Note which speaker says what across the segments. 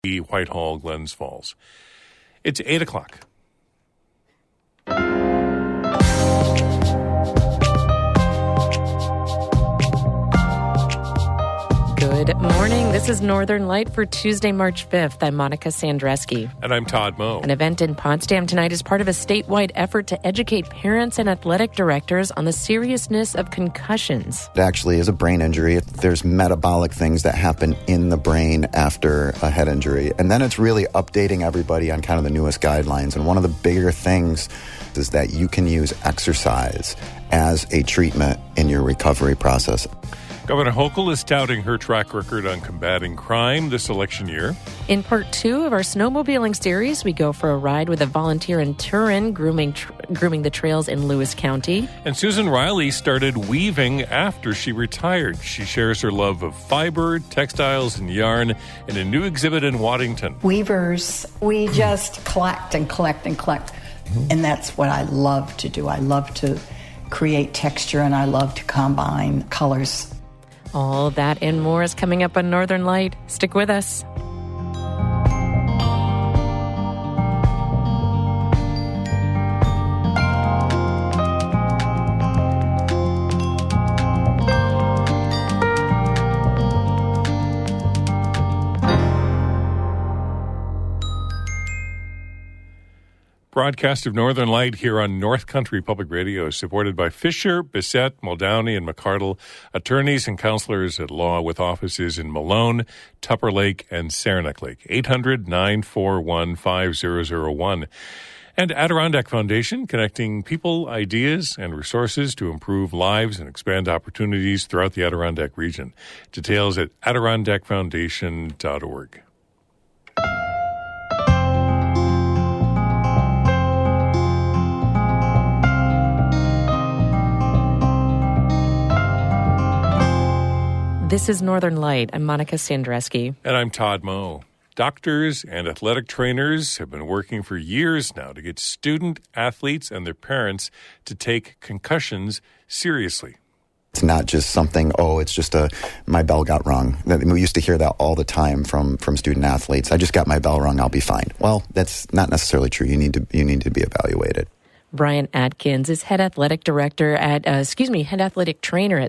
Speaker 1: Whitehall, Glens Falls. It's 8 o'clock.
Speaker 2: Good morning. This is Northern Light for Tuesday, March 5th. I'm Monica Sandreski.
Speaker 1: And I'm Todd Moe.
Speaker 2: An event in Potsdam tonight is part of a statewide effort to educate parents and athletic directors on the seriousness of concussions.
Speaker 3: It actually is a brain injury. There's metabolic things that happen in the brain after a head injury. And then it's really updating everybody on kind of the newest guidelines. And one of the bigger things is that you can use exercise as a treatment in your recovery process.
Speaker 1: Governor Hochul is touting her track record on combating crime this election year.
Speaker 2: In part 2 of our snowmobiling series, we go for a ride with a volunteer in Turin grooming the trails in Lewis County.
Speaker 1: And Susan Riley started weaving after she retired. She shares her love of fiber, textiles, and yarn in a new exhibit in Waddington.
Speaker 4: Weavers, we just collect and collect and collect. And that's what I love to do. I love to create texture and I love to combine colors.
Speaker 2: All that and more is coming up on Northern Light. Stick with us.
Speaker 1: Broadcast of Northern Light here on North Country Public Radio is supported by Fisher, Bissett, Muldowney, and McCardle, attorneys and counselors at law with offices in Malone, Tupper Lake, and Saranac Lake. 800-941-5001. And Adirondack Foundation, connecting people, ideas, and resources to improve lives and expand opportunities throughout the Adirondack region. Details at adirondackfoundation.org.
Speaker 2: This is Northern Light. I'm Monica Sandreski.
Speaker 1: And I'm Todd Moe. Doctors and athletic trainers have been working for years now to get student athletes and their parents to take concussions seriously.
Speaker 3: It's not just something, it's just my bell got rung. We used to hear that all the time from student athletes. I just got my bell rung, I'll be fine. Well, that's not necessarily true. You need to be evaluated.
Speaker 2: Brian Atkins is head athletic trainer at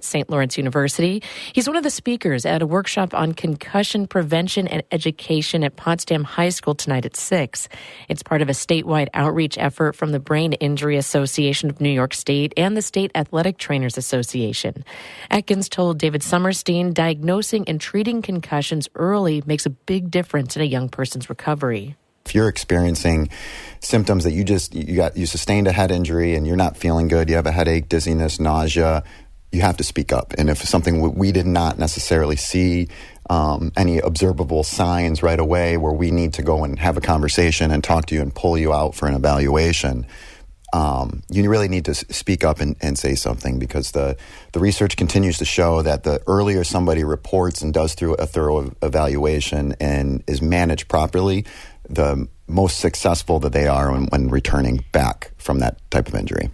Speaker 2: St. Lawrence University. He's one of the speakers at a workshop on concussion prevention and education at Potsdam High School tonight at 6. It's part of a statewide outreach effort from the Brain Injury Association of New York State and the State Athletic Trainers Association. Atkins told David Summerstein diagnosing and treating concussions early makes a big difference in a young person's recovery.
Speaker 3: If you're experiencing symptoms that you sustained a head injury and you're not feeling good, you have a headache, dizziness, nausea, you have to speak up. And if something we did not necessarily see any observable signs right away where we need to go and have a conversation and talk to you and pull you out for an evaluation, you really need to speak up and say something, because the research continues to show that the earlier somebody reports and does through a thorough evaluation and is managed properly, the most successful that they are when returning back from that type of injury.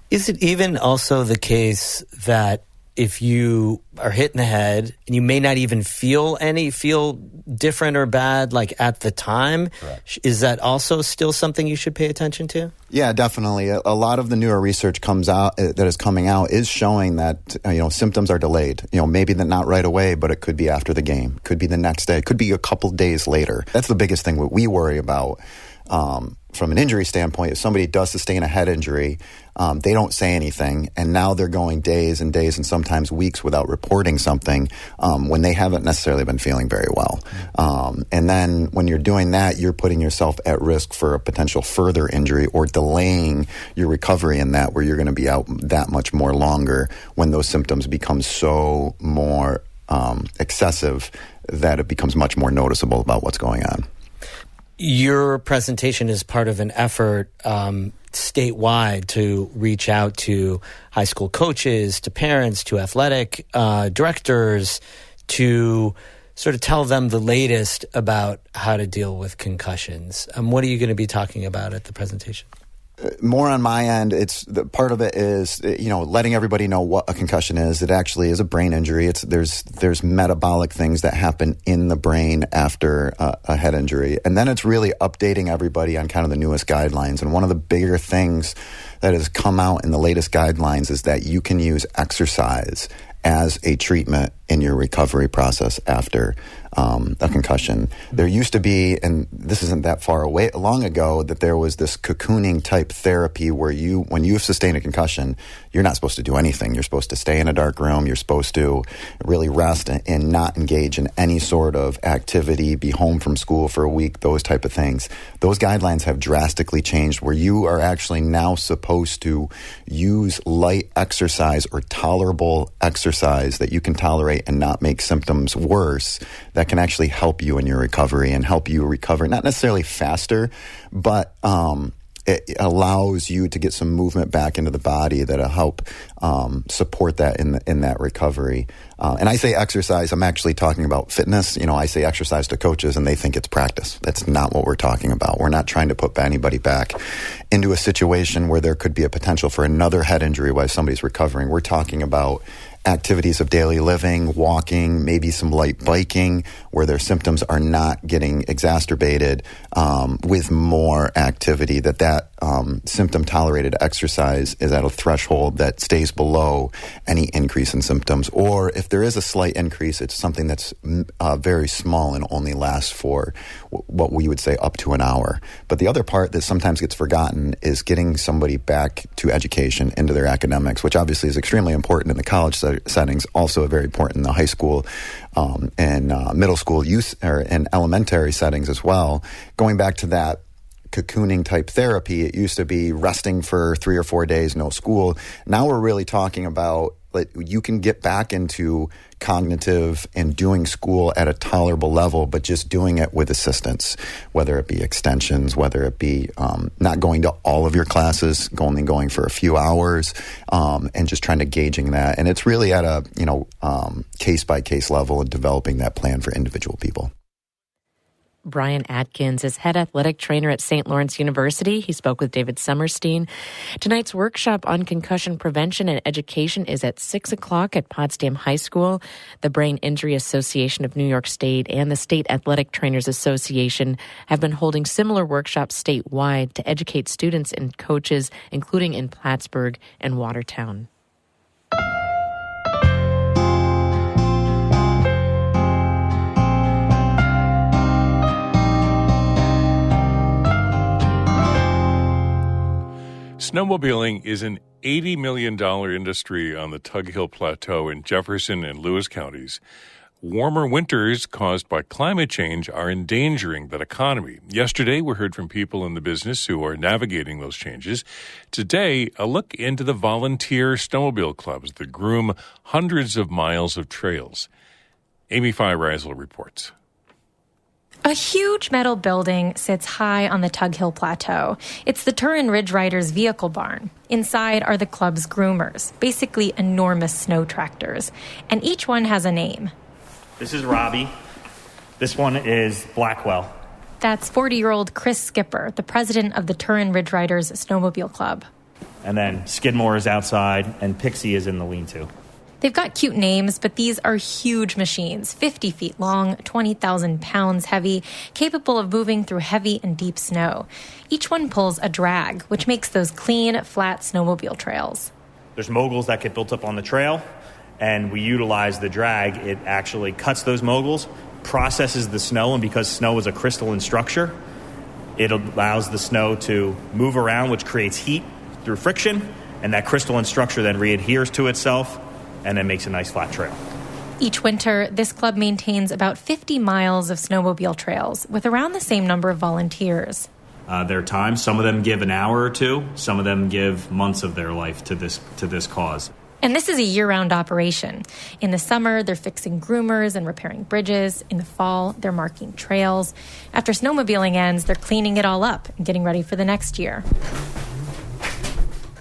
Speaker 5: Is it even also the case that if you are hit in the head and you may not even feel different or bad like at the time, correct, is that also still something you should pay attention to? Yeah,
Speaker 3: definitely. A lot of the newer research that is coming out is showing that symptoms are delayed. Maybe not right away, but it could be after the game, could be the next day, it could be a couple days later. That's the biggest thing that we worry about. From an injury standpoint, if somebody does sustain a head injury, they don't say anything, and now they're going days and days and sometimes weeks without reporting something when they haven't necessarily been feeling very well. And then when you're doing that, you're putting yourself at risk for a potential further injury or delaying your recovery in that, where you're going to be out that much more longer when those symptoms become so more excessive that it becomes much more noticeable about what's going on.
Speaker 5: Your presentation is part of an effort statewide to reach out to high school coaches, to parents, to athletic directors, to sort of tell them the latest about how to deal with concussions. What are you going to be talking about at the presentation?
Speaker 3: More on my end, part of it is, letting everybody know what a concussion is. It actually is a brain injury. There's metabolic things that happen in the brain after a head injury. And then it's really updating everybody on kind of the newest guidelines. And one of the bigger things that has come out in the latest guidelines is that you can use exercise as a treatment in your recovery process after a concussion. There used to be, and this isn't that far away, long ago, that there was this cocooning type therapy where when you've sustained a concussion, you're not supposed to do anything. You're supposed to stay in a dark room. You're supposed to really rest and not engage in any sort of activity, be home from school for a week, those type of things. Those guidelines have drastically changed where you are actually now supposed to use light exercise or tolerable exercise that you can tolerate and not make symptoms worse, that can actually help you in your recovery and help you recover, not necessarily faster, but it allows you to get some movement back into the body that'll help support that in that recovery. And I say exercise, I'm actually talking about fitness. I say exercise to coaches and they think it's practice. That's not what we're talking about. We're not trying to put anybody back into a situation where there could be a potential for another head injury while somebody's recovering. We're talking about activities of daily living, walking, maybe some light biking, where their symptoms are not getting exacerbated with more activity, that symptom-tolerated exercise is at a threshold that stays below any increase in symptoms. Or if there is a slight increase, it's something that's very small and only lasts for what we would say up to an hour. But the other part that sometimes gets forgotten is getting somebody back to education, into their academics, which obviously is extremely important in the college settings, also very important in the high school and middle school youth or in elementary settings as well. Going back to that cocooning type therapy, it used to be resting for 3 or 4 days, no school. Now we're really talking about you can get back into cognitive and doing school at a tolerable level, but just doing it with assistance, whether it be extensions, whether it be not going to all of your classes, only going for a few hours, and just trying to gauging that. And it's really at a case-by-case level and developing that plan for individual people.
Speaker 2: Brian Atkins is head athletic trainer at St. Lawrence University. He spoke with David Summerstein. Tonight's workshop on concussion prevention and education is at 6 o'clock at Potsdam High School. The Brain Injury Association of New York State and the State Athletic Trainers Association have been holding similar workshops statewide to educate students and coaches, including in Plattsburgh and Watertown.
Speaker 1: Snowmobiling is an $80 million industry on the Tug Hill Plateau in Jefferson and Lewis counties. Warmer winters caused by climate change are endangering that economy. Yesterday, we heard from people in the business who are navigating those changes. Today, a look into the volunteer snowmobile clubs that groom hundreds of miles of trails. Amy Feiereisel reports.
Speaker 6: A huge metal building sits high on the Tug Hill Plateau. It's the Turin Ridge Riders vehicle barn. Inside are the club's groomers, basically enormous snow tractors. And each one has a name.
Speaker 7: This is Robbie. This one is Blackwell.
Speaker 6: That's 40-year-old Chris Skipper, the president of the Turin Ridge Riders Snowmobile Club.
Speaker 7: And then Skidmore is outside, and Pixie is in the lean-to.
Speaker 6: They've got cute names, but these are huge machines, 50 feet long, 20,000 pounds heavy, capable of moving through heavy and deep snow. Each one pulls a drag, which makes those clean, flat snowmobile trails.
Speaker 7: There's moguls that get built up on the trail, and we utilize the drag. It actually cuts those moguls, processes the snow, and because snow is a crystalline structure, it allows the snow to move around, which creates heat through friction, and that crystalline structure then readheres to itself, and then makes a nice flat trail.
Speaker 6: Each winter, this club maintains about 50 miles of snowmobile trails with around the same number of volunteers.
Speaker 7: There are times, some of them give an hour or two, some of them give months of their life to this cause.
Speaker 6: And this is a year-round operation. In the summer, they're fixing groomers and repairing bridges. In the fall, they're marking trails. After snowmobiling ends, they're cleaning it all up and getting ready for the next year.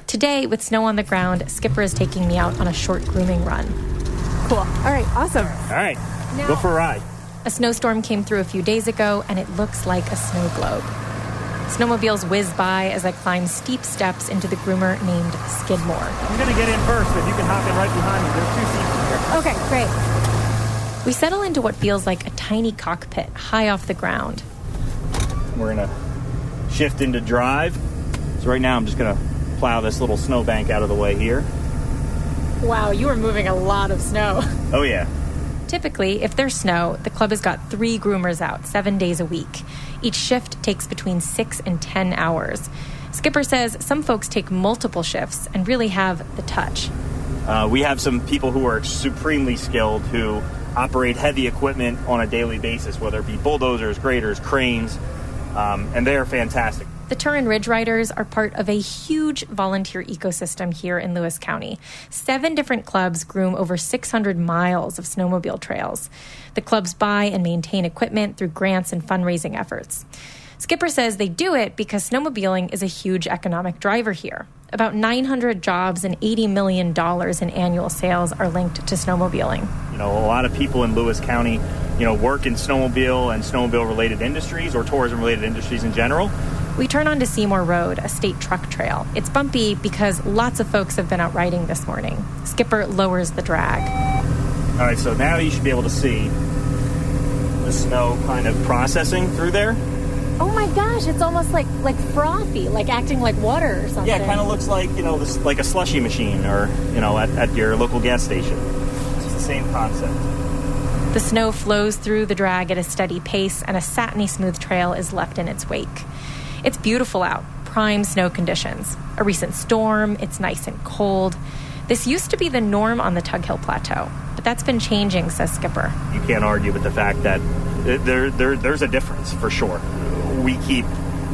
Speaker 6: Today, with snow on the ground, Skipper is taking me out on a short grooming run.
Speaker 8: Cool. All right, awesome.
Speaker 7: All right, go for a ride.
Speaker 6: A snowstorm came through a few days ago, and it looks like a snow globe. Snowmobiles whiz by as I climb steep steps into the groomer named Skidmore.
Speaker 7: I'm going to get in first, but you can hop in right behind me. There's 2 seats in here.
Speaker 8: Okay, great.
Speaker 6: We settle into what feels like a tiny cockpit high off the ground.
Speaker 7: We're going to shift into drive. So right now I'm just going to plow this little snowbank out of the way here.
Speaker 8: Wow, you are moving a lot of snow.
Speaker 7: Oh, yeah.
Speaker 6: Typically, if there's snow, the club has got 3 groomers out 7 days a week. Each shift takes between 6 and 10 hours. Skipper says some folks take multiple shifts and really have the touch.
Speaker 7: We have some people who are supremely skilled who operate heavy equipment on a daily basis, whether it be bulldozers, graders, cranes, and they are fantastic.
Speaker 6: The Turin Ridge Riders are part of a huge volunteer ecosystem here in Lewis County. 7 different clubs groom over 600 miles of snowmobile trails. The clubs buy and maintain equipment through grants and fundraising efforts. Skipper says they do it because snowmobiling is a huge economic driver here. About 900 jobs and $80 million in annual sales are linked to snowmobiling.
Speaker 7: A lot of people in Lewis County, work in snowmobile and snowmobile-related industries or tourism-related industries in general.
Speaker 6: We turn onto Seymour Road, a state truck trail. It's bumpy because lots of folks have been out riding this morning. Skipper lowers the drag.
Speaker 7: All right, so now you should be able to see the snow kind of processing through there.
Speaker 8: Oh my gosh, it's almost like frothy, like acting like water or something.
Speaker 7: Yeah, it kind of looks like, like a slushy machine or, at your local gas station. It's the same concept.
Speaker 6: The snow flows through the drag at a steady pace, and a satiny smooth trail is left in its wake. It's beautiful out, prime snow conditions. A recent storm, it's nice and cold. This used to be the norm on the Tug Hill Plateau, but that's been changing, says Skipper.
Speaker 7: You can't argue with the fact that there's a difference, for sure. We keep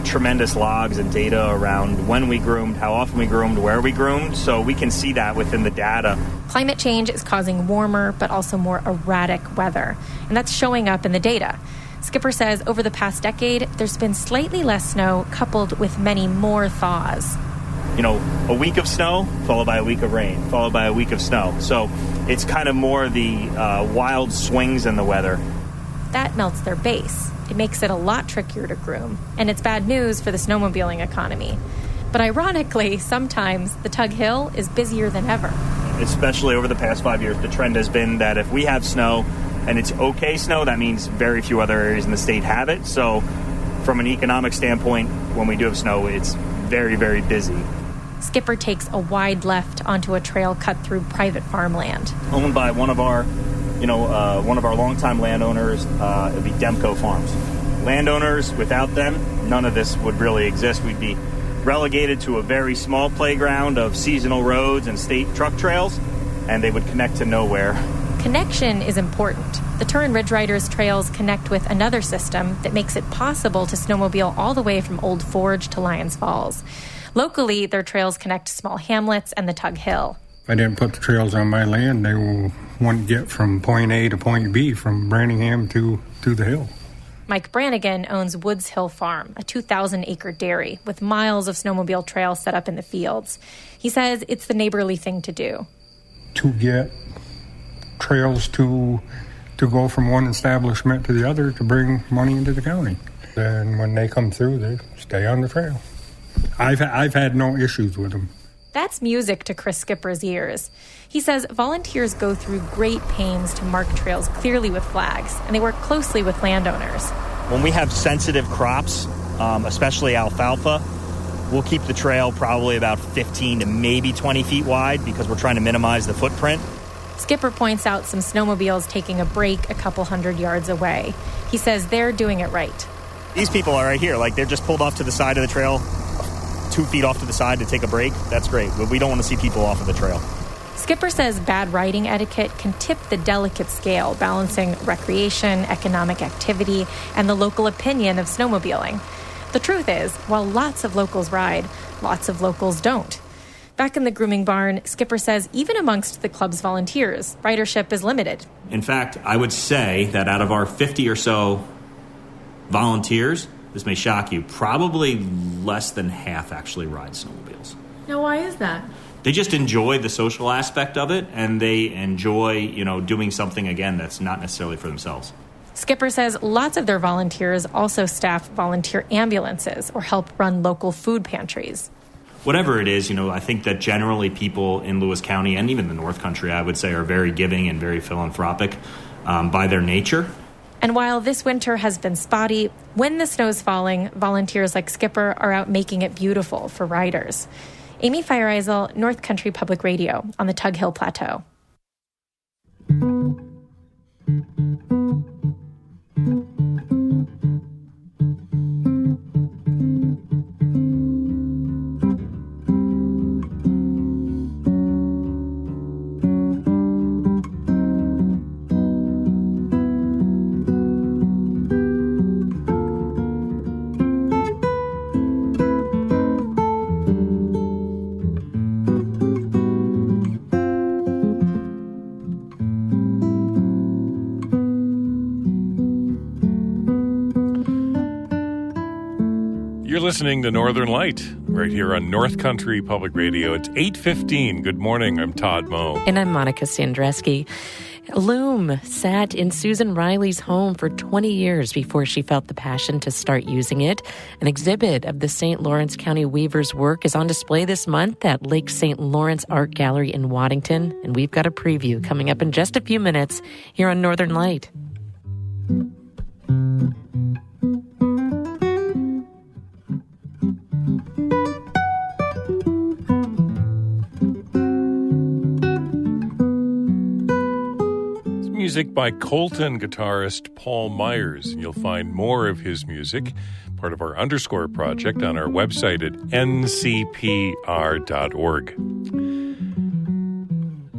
Speaker 7: tremendous logs and data around when we groomed, how often we groomed, where we groomed, so we can see that within the data.
Speaker 6: Climate change is causing warmer but also more erratic weather, and that's showing up in the data. Skipper says over the past decade, there's been slightly less snow coupled with many more thaws.
Speaker 7: A week of snow, followed by a week of rain, followed by a week of snow. So it's kind of more the wild swings in the weather.
Speaker 6: That melts their base. It makes it a lot trickier to groom, and it's bad news for the snowmobiling economy. But ironically, sometimes the Tug Hill is busier than ever.
Speaker 7: Especially over the past 5 years, the trend has been that if we have snow and it's okay snow, that means very few other areas in the state have it. So from an economic standpoint, when we do have snow, it's very, very busy.
Speaker 6: Skipper takes a wide left onto a trail cut through private farmland.
Speaker 7: Owned by one of our longtime landowners, it would be Demco Farms. Landowners, without them, none of this would really exist. We'd be relegated to a very small playground of seasonal roads and state truck trails, and they would connect to nowhere.
Speaker 6: Connection is important. The Turin Ridge Riders trails connect with another system that makes it possible to snowmobile all the way from Old Forge to Lyons Falls. Locally, their trails connect to small hamlets and the Tug Hill.
Speaker 9: If I didn't put the trails on my land, they wouldn't get from point A to point B, from Branningham to the hill.
Speaker 6: Mike Brannigan owns Woods Hill Farm, a 2,000-acre dairy with miles of snowmobile trails set up in the fields. He says it's the neighborly thing to do.
Speaker 9: To get trails to go from one establishment to the other to bring money into the county. And when they come through, they stay on the trail. I've had no issues with them.
Speaker 6: That's music to Chris Skipper's ears. He says volunteers go through great pains to mark trails clearly with flags, and they work closely with landowners.
Speaker 7: When we have sensitive crops, especially alfalfa, we'll keep the trail probably about 15 to maybe 20 feet wide because we're trying to minimize the footprint.
Speaker 6: Skipper points out some snowmobiles taking a break a couple hundred yards away. He says they're doing it right.
Speaker 7: These people are right here. They're just pulled off to the side of the trail, 2 feet off to the side to take a break. That's great, but we don't want to see people off of the trail.
Speaker 6: Skipper says bad riding etiquette can tip the delicate scale, balancing recreation, economic activity, and the local opinion of snowmobiling. The truth is, while lots of locals ride, lots of locals don't. Back in the grooming barn, Skipper says even amongst the club's volunteers, ridership is limited.
Speaker 10: In fact, I would say that out of our 50 or so volunteers, this may shock you, probably less than half actually ride snowmobiles.
Speaker 8: Now, why is that?
Speaker 10: They just enjoy the social aspect of it, and they enjoy, doing something, again, that's not necessarily for themselves.
Speaker 6: Skipper says lots of their volunteers also staff volunteer ambulances or help run local food pantries.
Speaker 10: Whatever it is, I think that generally people in Lewis County and even the North Country, I would say, are very giving and very philanthropic by their nature.
Speaker 6: And while this winter has been spotty, when the snow's falling, volunteers like Skipper are out making it beautiful for riders. Amy Feiereisel, North Country Public Radio on the Tug Hill Plateau.
Speaker 1: You're listening to Northern Light right here on North Country Public Radio. It's 8:15. Good morning. I'm Todd Moe.
Speaker 2: And I'm Monica Sandreski. Loom sat in Susan Riley's home for 20 years before she felt the passion to start using it. An exhibit of the St. Lawrence County weaver's work is on display this month at Lake St. Lawrence Art Gallery in Waddington, and we've got a preview coming up in just a few minutes here on Northern Light.
Speaker 1: Music by Colton guitarist Paul Myers. You'll find more of his music, part of our Underscore project, on our website at ncpr.org.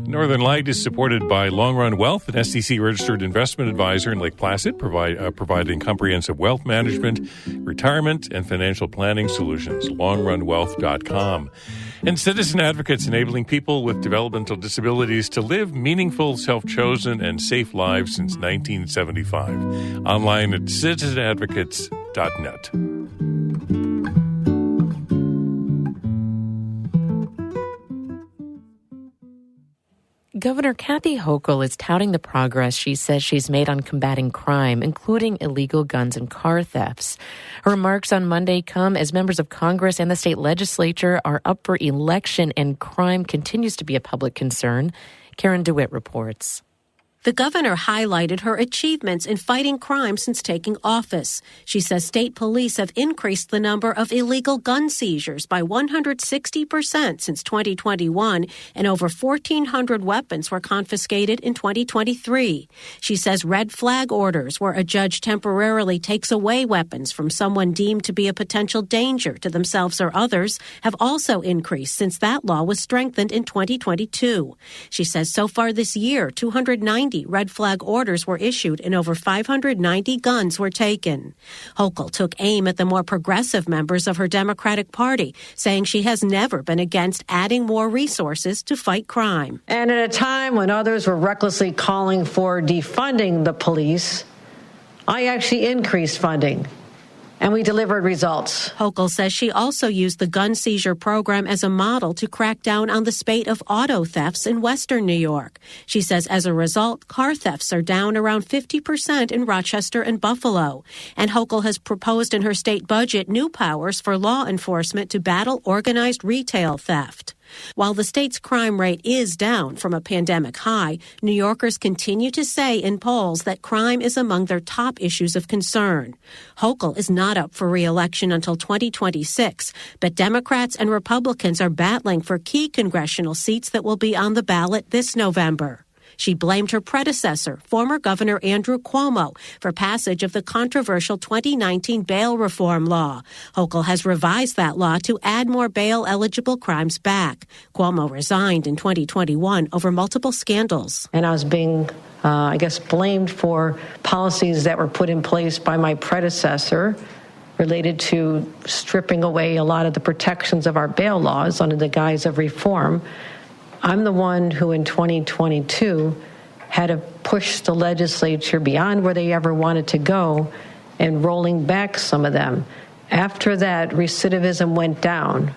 Speaker 1: Northern Light is supported by Long Run Wealth, an SEC-registered investment advisor in Lake Placid, providing comprehensive wealth management, retirement, and financial planning solutions. LongRunWealth.com. And Citizen Advocates, enabling people with developmental disabilities to live meaningful, self-chosen, and safe lives since 1975. Online at citizenadvocates.net.
Speaker 2: Governor Kathy Hochul is touting the progress she says she's made on combating crime, including illegal guns and car thefts. Her remarks on Monday come as members of Congress and the state legislature are up for election and crime continues to be a public concern. Karen DeWitt reports.
Speaker 11: The governor highlighted her achievements in fighting crime since taking office. She says state police have increased the number of illegal gun seizures by 160% since 2021, and over 1,400 weapons were confiscated in 2023. She says red flag orders, where a judge temporarily takes away weapons from someone deemed to be a potential danger to themselves or others, have also increased since that law was strengthened in 2022. She says so far this year, 290 red flag orders were issued and over 590 guns were taken. Hochul took aim at the more progressive members of her Democratic Party, saying she has never been against adding more resources to fight crime.
Speaker 12: And at a time when others were recklessly calling for defunding the police, I actually increased funding. And we delivered results.
Speaker 11: Hochul says she also used the gun seizure program as a model to crack down on the spate of auto thefts in western New York. She says as a result, car thefts are down around 50% in Rochester and Buffalo. And Hochul has proposed in her state budget new powers for law enforcement to battle organized retail theft. While the state's crime rate is down from a pandemic high, New Yorkers continue to say in polls that crime is among their top issues of concern. Hochul is not up for re-election until 2026, but Democrats and Republicans are battling for key congressional seats that will be on the ballot this November. She blamed her predecessor, former Governor Andrew Cuomo, for passage of the controversial 2019 bail reform law. Hochul has revised that law to add more bail-eligible crimes back. Cuomo resigned in 2021 over multiple scandals.
Speaker 12: And I was being, blamed for policies that were put in place by my predecessor related to stripping away a lot of the protections of our bail laws under the guise of reform. I'm the one who in 2022 had to push the legislature beyond where they ever wanted to go and rolling back some of them. After that recidivism went down,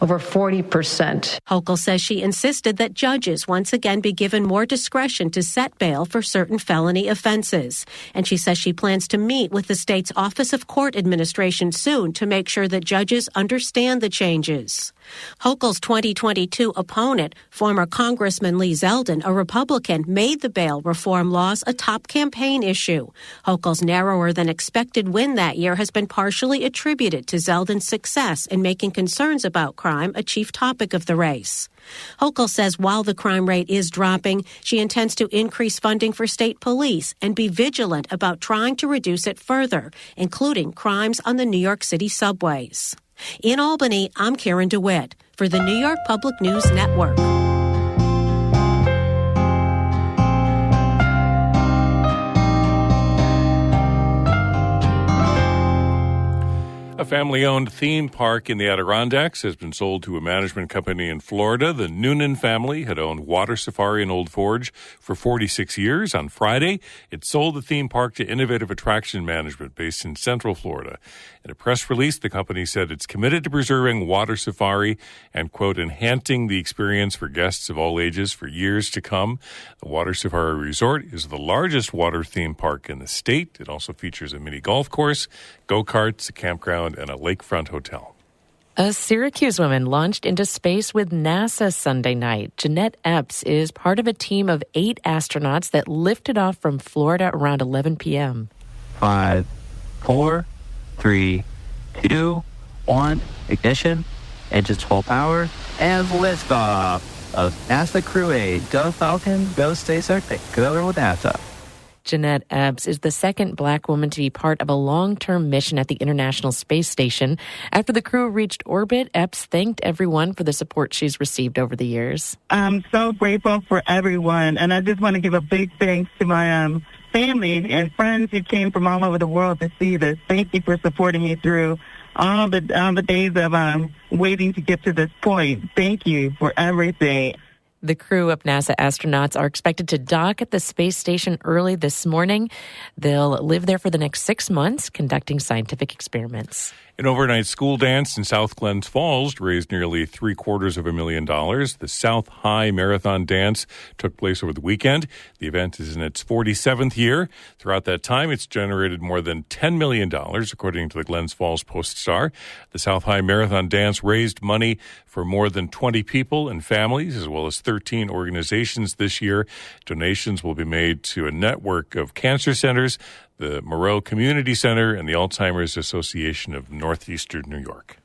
Speaker 12: over 40%.
Speaker 11: Hochul says she insisted that judges once again be given more discretion to set bail for certain felony offenses. And she says she plans to meet with the state's Office of Court Administration soon to make sure that judges understand the changes. Hochul's 2022 opponent, former Congressman Lee Zeldin, a Republican, made the bail reform laws a top campaign issue. Hochul's narrower than expected win that year has been partially attributed to Zeldin's success in making concerns about crime a chief topic of the race. Hochul says while the crime rate is dropping, she intends to increase funding for state police and be vigilant about trying to reduce it further, including crimes on the New York City subways. In Albany, I'm Karen DeWitt for the New York Public News Network.
Speaker 1: A family-owned theme park in the Adirondacks has been sold to a management company in Florida. The Noonan family had owned Water Safari in Old Forge for 46 years. On Friday, it sold the theme park to Innovative Attraction Management based in Central Florida. In a press release, the company said it's committed to preserving Water Safari and, quote, enhancing the experience for guests of all ages for years to come. The Water Safari Resort is the largest water theme park in the state. It also features a mini golf course, go-karts, a campground, and a lakefront hotel.
Speaker 2: A Syracuse woman launched into space with NASA Sunday night. Jeanette Epps is part of a team of 8 astronauts that lifted off from Florida around 11 p.m.
Speaker 13: 5, 4, 3, 2, 1, ignition, engines full power, and liftoff of NASA Crew 8. Go Falcon, go Space Arctic, go over with NASA.
Speaker 2: Jeanette Epps is the second black woman to be part of a long-term mission at the International Space Station. After the crew reached orbit, Epps thanked everyone for the support she's received over the years.
Speaker 14: I'm so grateful for everyone, and I just want to give a big thanks to my family and friends who came from all over the world to see this. Thank you for supporting me through all the days of waiting to get to this point. Thank you for everything.
Speaker 2: The crew of NASA astronauts are expected to dock at the space station early this morning. They'll live there for the next 6 months, conducting scientific experiments.
Speaker 1: An overnight school dance in South Glens Falls raised nearly $750,000. The South High Marathon Dance took place over the weekend. The event is in its 47th year. Throughout that time, it's generated more than $10 million, according to the Glens Falls Post-Star. The South High Marathon Dance raised money for more than 20 people and families, as well as 13 organizations this year. Donations will be made to a network of cancer centers, the Moreau Community Center, and the Alzheimer's Association of Northeastern New York.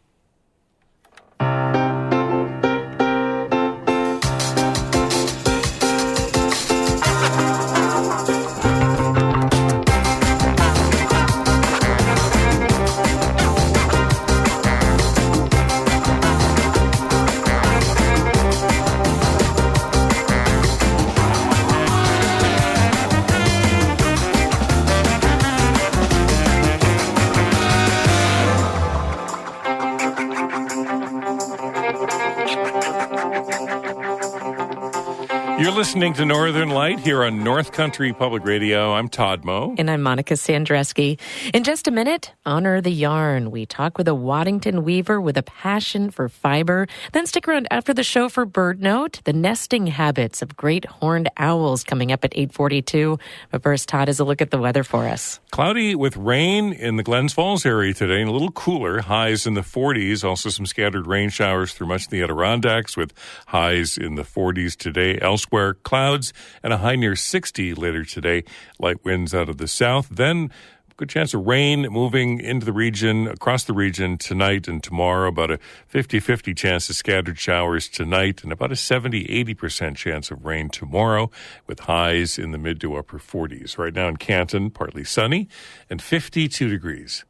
Speaker 1: You're listening to Northern Light here on North Country Public Radio. I'm Todd Moe.
Speaker 2: And I'm Monica Sandreski. In just a minute, Honor the Yarn. We talk with a Waddington weaver with a passion for fiber. Then stick around after the show for Bird Note, the nesting habits of great horned owls coming up at 8:42. But first, Todd has a look at the weather for us.
Speaker 1: Cloudy with rain in the Glens Falls area today and a little cooler, highs in the 40s. Also some scattered rain showers through much of the Adirondacks with highs in the 40s today. Elsewhere, clouds and a high near 60 later today. Light winds out of the south. Then good chance of rain moving into the region, across the region tonight and tomorrow. About a 50-50 chance of scattered showers tonight and about a 70-80% chance of rain tomorrow with highs in the mid to upper 40s. Right now in Canton, partly sunny and 52 degrees.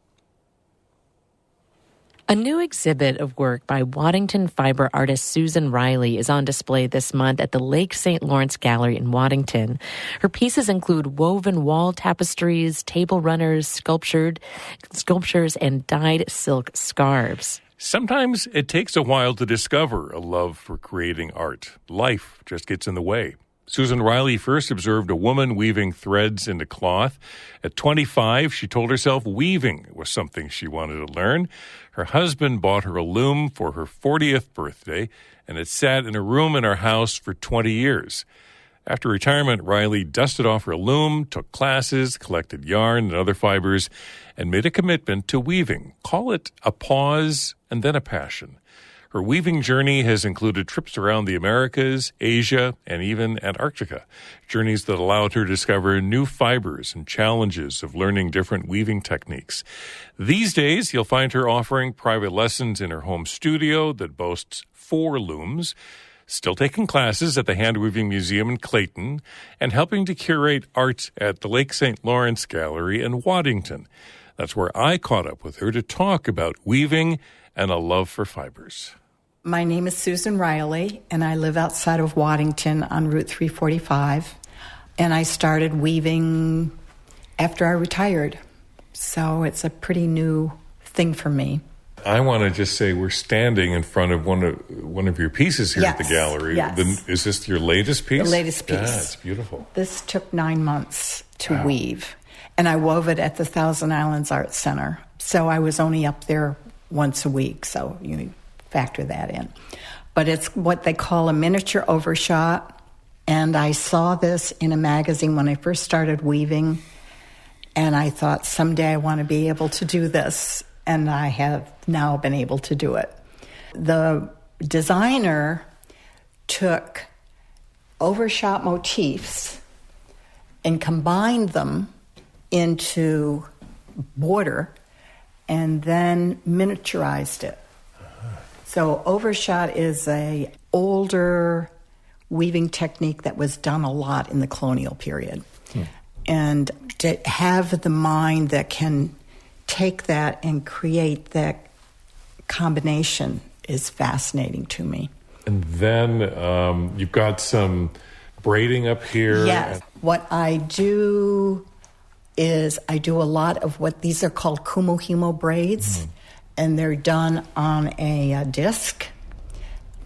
Speaker 2: A new exhibit of work by Waddington fiber artist Susan Riley is on display this month at the Lake St. Lawrence Gallery in Waddington. Her pieces include woven wall tapestries, table runners, sculptures, and dyed silk scarves.
Speaker 1: Sometimes it takes a while to discover a love for creating art. Life just gets in the way. Susan Riley first observed a woman weaving threads into cloth. At 25, she told herself weaving was something she wanted to learn. Her husband bought her a loom for her 40th birthday, and it sat in a room in our house for 20 years. After retirement, Riley dusted off her loom, took classes, collected yarn and other fibers, and made a commitment to weaving. Call it a pause and then a passion. Her weaving journey has included trips around the Americas, Asia, and even Antarctica, journeys that allowed her to discover new fibers and challenges of learning different weaving techniques. These days, you'll find her offering private lessons in her home studio that boasts 4 looms, still taking classes at the Hand Weaving Museum in Clayton, and helping to curate art at the Lake St. Lawrence Gallery in Waddington. That's where I caught up with her to talk about weaving and a love for fibers.
Speaker 4: My name is Susan Riley, and I live outside of Waddington on Route 345. And I started weaving after I retired. So it's a pretty new thing for me.
Speaker 1: I want to just say we're standing in front of one of your pieces here at the gallery.
Speaker 4: Yes.
Speaker 1: Is this your latest piece?
Speaker 4: The latest piece.
Speaker 1: Yeah, it's beautiful.
Speaker 4: This took 9 months to weave. And I wove it at the Thousand Islands Art Center. So I was only up there once a week. So you factor that in. But it's what they call a miniature overshot. And I saw this in a magazine when I first started weaving. And I thought, someday I want to be able to do this. And I have now been able to do it. The designer took overshot motifs and combined them into border and then miniaturized it. So overshot is a older weaving technique that was done a lot in the colonial period. And to have the mind that can take that and create that combination is fascinating to me.
Speaker 1: And then you've got some braiding up here.
Speaker 4: Yes. What I do is I do a lot of what these are called kumuhimo braids, and they're done on a disc.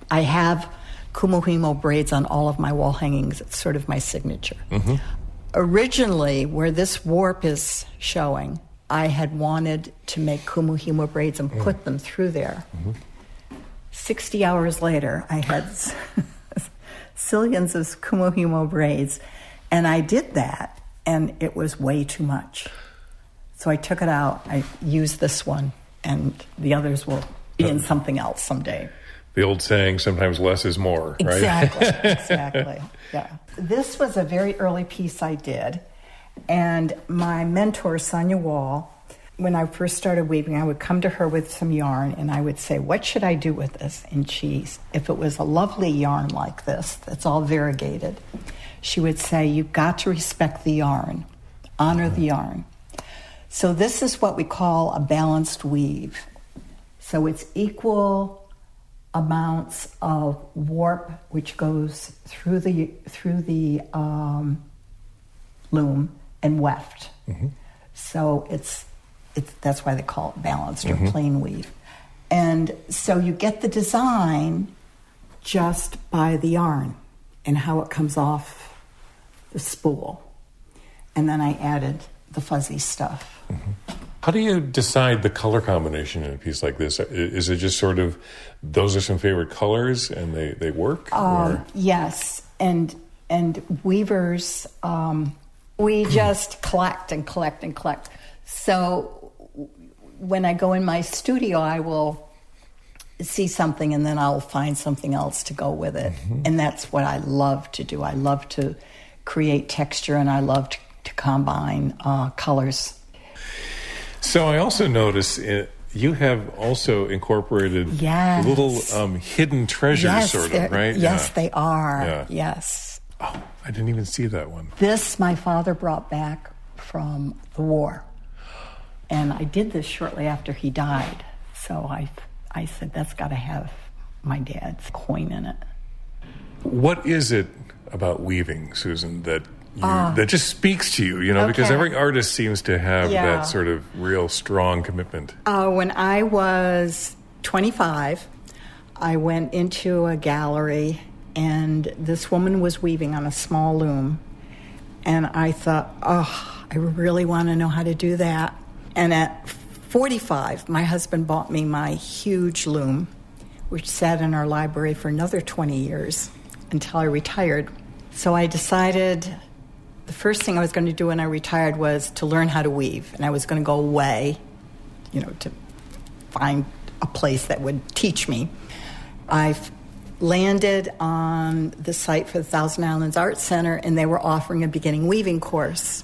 Speaker 4: I have kumuhimo braids on all of my wall hangings. It's sort of my signature. Originally, where this warp is showing, I had wanted to make kumuhimo braids and put them through there. 60 hours later, I had zillions of kumuhimo braids, and I did that, and it was way too much. So I took it out. I used this one, and the others will be in something else someday.
Speaker 1: The old saying, sometimes less is more, right?
Speaker 4: Exactly. Yeah. This was a very early piece I did, and my mentor, Sonia Wall, when I first started weaving, I would come to her with some yarn, and I would say, what should I do with this? And if it was a lovely yarn like this, that's all variegated, she would say, you've got to respect the yarn, honor the yarn. So this is what we call a balanced weave. So it's equal amounts of warp which goes through the loom and weft. So it's that's why they call it balanced or plain weave. And so you get the design just by the yarn and how it comes off the spool. And then I added the fuzzy stuff.
Speaker 1: How do you decide the color combination in a piece like this? Is it just sort of, those are some favorite colors and they work?
Speaker 4: Yes, and weavers, we just collect and collect and collect. So when I go in my studio, I will see something and then I'll find something else to go with it. And that's what I love to do. I love to create texture and I love to combine colors.
Speaker 1: So I also notice you have also incorporated little hidden treasures, sort of, right?
Speaker 4: Yes, they are. Yes.
Speaker 1: Oh, I didn't even see that one.
Speaker 4: This my father brought back from the war. And I did this shortly after he died. So I said, that's got to have my dad's coin in it.
Speaker 1: What is it about weaving, Susan, that just speaks to you, because every artist seems to have that sort of real strong commitment.
Speaker 4: When I was 25, I went into a gallery and this woman was weaving on a small loom. And I thought, oh, I really want to know how to do that. And at 45, my husband bought me my huge loom, which sat in our library for another 20 years until I retired. So I decided the first thing I was going to do when I retired was to learn how to weave. And I was going to go away, to find a place that would teach me. I've landed on the site for the Thousand Islands Art Center, and they were offering a beginning weaving course.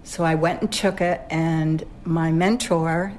Speaker 4: So I went and took it, and my mentor